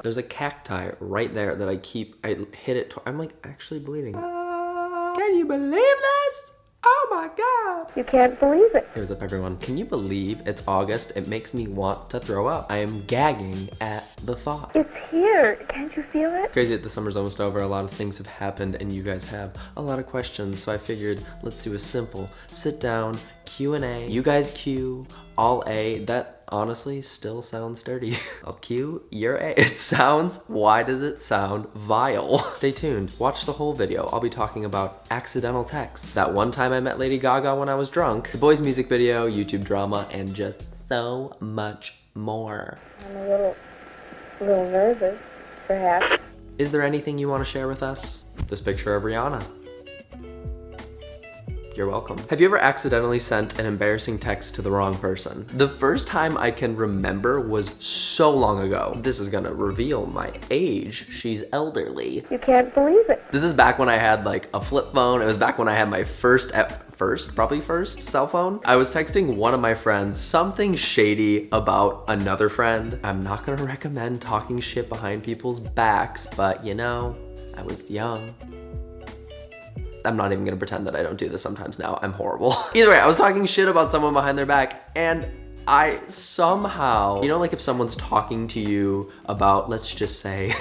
There's a cacti right there that I hit it, I'm like actually bleeding. Can you believe this? Oh my God. You can't believe it. Here's up everyone. Can you believe it's August? It makes me want to throw up. I am gagging at the thought. It's here. Can't you feel it? Crazy that the summer's almost over. A lot of things have happened and you guys have a lot of questions. So I figured let's do a simple sit down Q&A. You guys Q, I'll A. That honestly still sounds dirty. I'll Q, you're A. It sounds, why does it sound vile? Stay tuned, watch the whole video. I'll be talking about accidental texts, that one time I met Lady Gaga when I was drunk, the boys' music video, YouTube drama, and just so much more. I'm a little nervous, perhaps. Is there anything you want to share with us? This picture of Rihanna. You're welcome. Have you ever accidentally sent an embarrassing text to the wrong person? The first time I can remember was so long ago. This is gonna reveal my age. She's elderly. You can't believe it. This is back when I had like a flip phone. It was back when I had my first cell phone. I was texting one of my friends something shady about another friend. I'm not gonna recommend talking shit behind people's backs, but you know, I was young. I'm not even gonna pretend that I don't do this sometimes now. I'm horrible. Either way, I was talking shit about someone behind their back and I somehow, you know, like if someone's talking to you about, let's just say,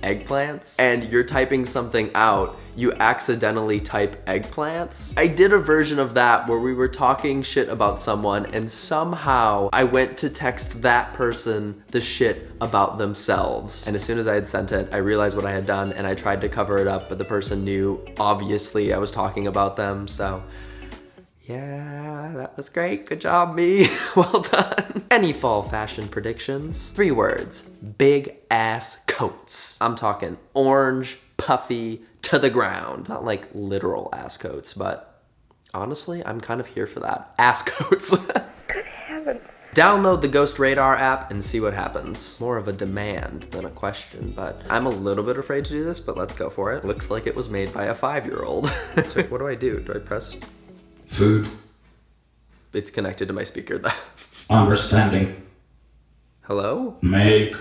eggplants, and you're typing something out, you accidentally type eggplants. I did a version of that where we were talking shit about someone and somehow I went to text that person the shit about themselves. And as soon as I had sent it, I realized what I had done and I tried to cover it up, but the person knew, obviously, I was talking about them, so yeah, that was great. Good job, me. Well done. Any fall fashion predictions? 3 words, big ass coats. I'm talking orange, puffy, to the ground. Not like literal ass coats, but honestly, I'm kind of here for that. Ass coats. Good heavens. Download the Ghost Radar app and see what happens. More of a demand than a question, but I'm a little bit afraid to do this, but let's go for it. Looks like it was made by a 5-year-old. So what do I do? Do I press? Food. It's connected to my speaker though. Understanding. Hello? Make.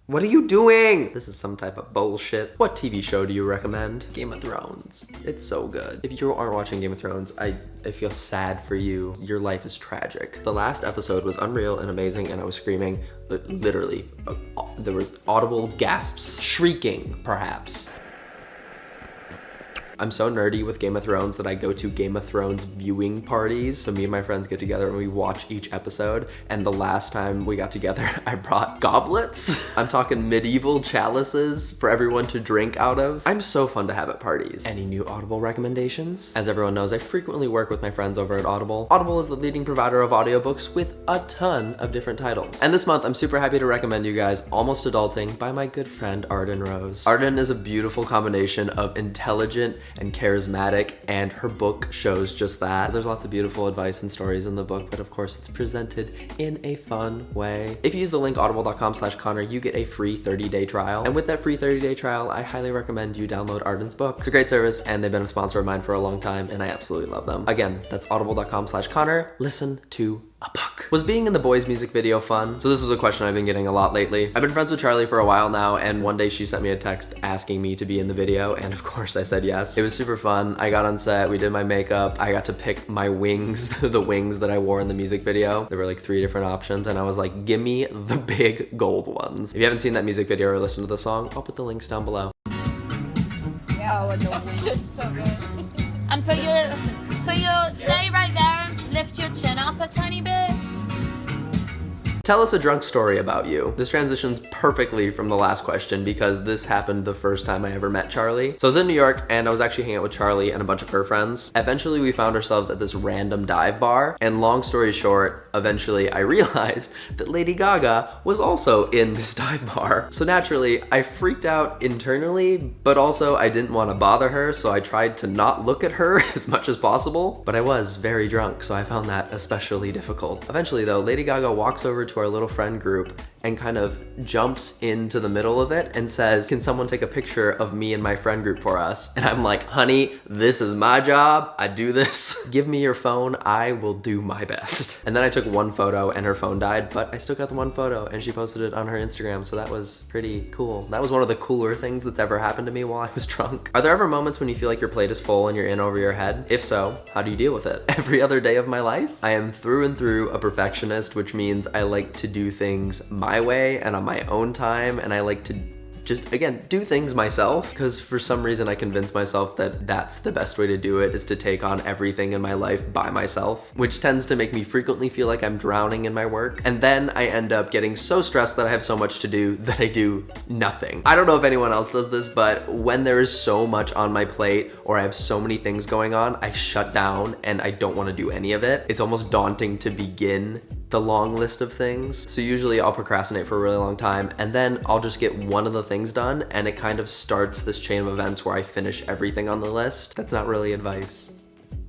What are you doing? This is some type of bullshit. What TV show do you recommend? Game of Thrones. It's so good. If you aren't watching Game of Thrones, I feel sad for you. Your life is tragic. The last episode was unreal and amazing and I was screaming, literally. There was audible gasps, shrieking perhaps. I'm so nerdy with Game of Thrones that I go to Game of Thrones viewing parties. So me and my friends get together and we watch each episode. And the last time we got together, I brought goblets. I'm talking medieval chalices for everyone to drink out of. I'm so fun to have at parties. Any new Audible recommendations? As everyone knows, I frequently work with my friends over at Audible. Audible is the leading provider of audiobooks with a ton of different titles. And this month, I'm super happy to recommend you guys Almost Adulting by my good friend Arden Rose. Arden is a beautiful combination of intelligent and charismatic, and her book shows just that. There's lots of beautiful advice and stories in the book, but of course it's presented in a fun way. If you use the link audible.com/Connor, you get a free 30-day trial. And with that free 30-day trial, I highly recommend you download Arden's book. It's a great service and they've been a sponsor of mine for a long time and I absolutely love them. Again, that's audible.com/Connor. Listen to a book. Was being in the boys' music video fun? So this was a question I've been getting a lot lately. I've been friends with Charlie for a while now, and one day she sent me a text asking me to be in the video, and of course I said yes. It was super fun. I got on set, we did my makeup, I got to pick my wings, the wings that I wore in the music video. There were like 3 different options, and I was like, give me the big gold ones. If you haven't seen that music video or listened to the song, I'll put the links down below. Yeah, it's just so good. And stay right there and lift your chin up a tiny bit. Tell us a drunk story about you. This transitions perfectly from the last question because this happened the first time I ever met Charlie. So I was in New York and I was actually hanging out with Charlie and a bunch of her friends. Eventually we found ourselves at this random dive bar, and long story short, eventually I realized that Lady Gaga was also in this dive bar. So naturally I freaked out internally, but also I didn't want to bother her, so I tried to not look at her as much as possible, but I was very drunk, so I found that especially difficult. Eventually though, Lady Gaga walks over to our little friend group and kind of jumps into the middle of it and says, can someone take a picture of me and my friend group for us? And I'm like, honey, this is my job. I do this. Give me your phone. I will do my best. And then I took one photo and her phone died, but I still got the one photo and she posted it on her Instagram. So that was pretty cool. That was one of the cooler things that's ever happened to me while I was drunk. Are there ever moments when you feel like your plate is full and you're in over your head? If so, how do you deal with it? Every other day of my life? I am through and through a perfectionist, which means I like to do things my way and on my own time, and I like to just, again, do things myself, because for some reason I convinced myself that that's the best way to do it, is to take on everything in my life by myself, which tends to make me frequently feel like I'm drowning in my work. And then I end up getting so stressed that I have so much to do that I do nothing. I don't know if anyone else does this, but when there is so much on my plate or I have so many things going on, I shut down and I don't want to do any of it. It's almost daunting to begin the long list of things. So usually I'll procrastinate for a really long time and then I'll just get one of the things done and it kind of starts this chain of events where I finish everything on the list. That's not really advice.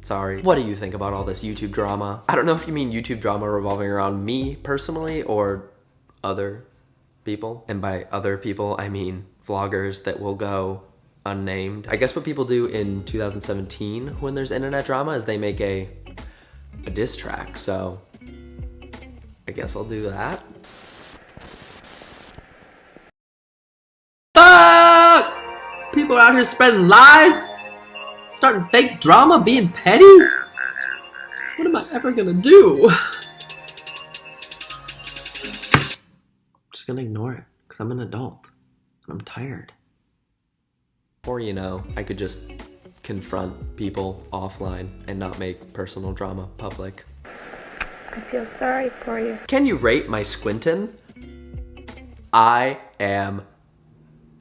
Sorry. What do you think about all this YouTube drama? I don't know if you mean YouTube drama revolving around me personally or other people. And by other people, I mean vloggers that will go unnamed. I guess what people do in 2017 when there's internet drama is they make a diss track. So I guess I'll do that. Fuck! People are out here spreading lies, starting fake drama, being petty. What am I ever gonna do? I'm just gonna ignore it, because I'm an adult, and I'm tired. Or, you know, I could just confront people offline and not make personal drama public. I feel sorry for you. Can you rate my squintin'? I am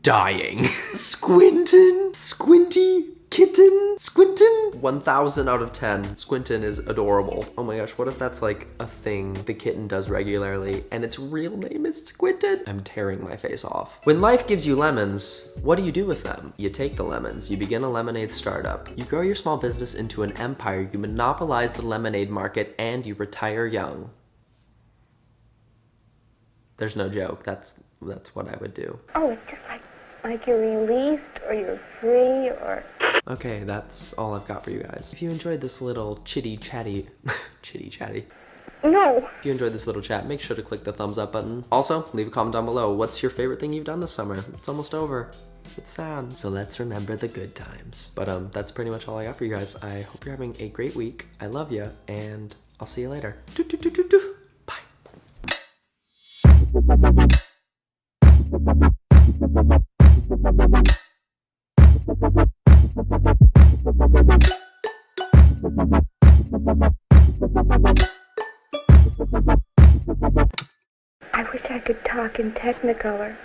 dying. Squintin'? Squinty? Kitten? Squintin'? 1000 out of 10. Squintin' is adorable. Oh my gosh, what if that's like a thing the kitten does regularly and its real name is Squintin'? I'm tearing my face off. When life gives you lemons, what do you do with them? You take the lemons, you begin a lemonade startup. You grow your small business into an empire, you monopolize the lemonade market, and you retire young. There's no joke, that's what I would do. Oh, it's just like you're released or you're free or... Okay, that's all I've got for you guys. If you enjoyed this little chitty chatty, No. If you enjoyed this little chat, make sure to click the thumbs up button. Also, leave a comment down below. What's your favorite thing you've done this summer? It's almost over. It's sad. So let's remember the good times. But that's pretty much all I got for you guys. I hope you're having a great week. I love you, and I'll see you later. Bye. I wish I could talk in Technicolor.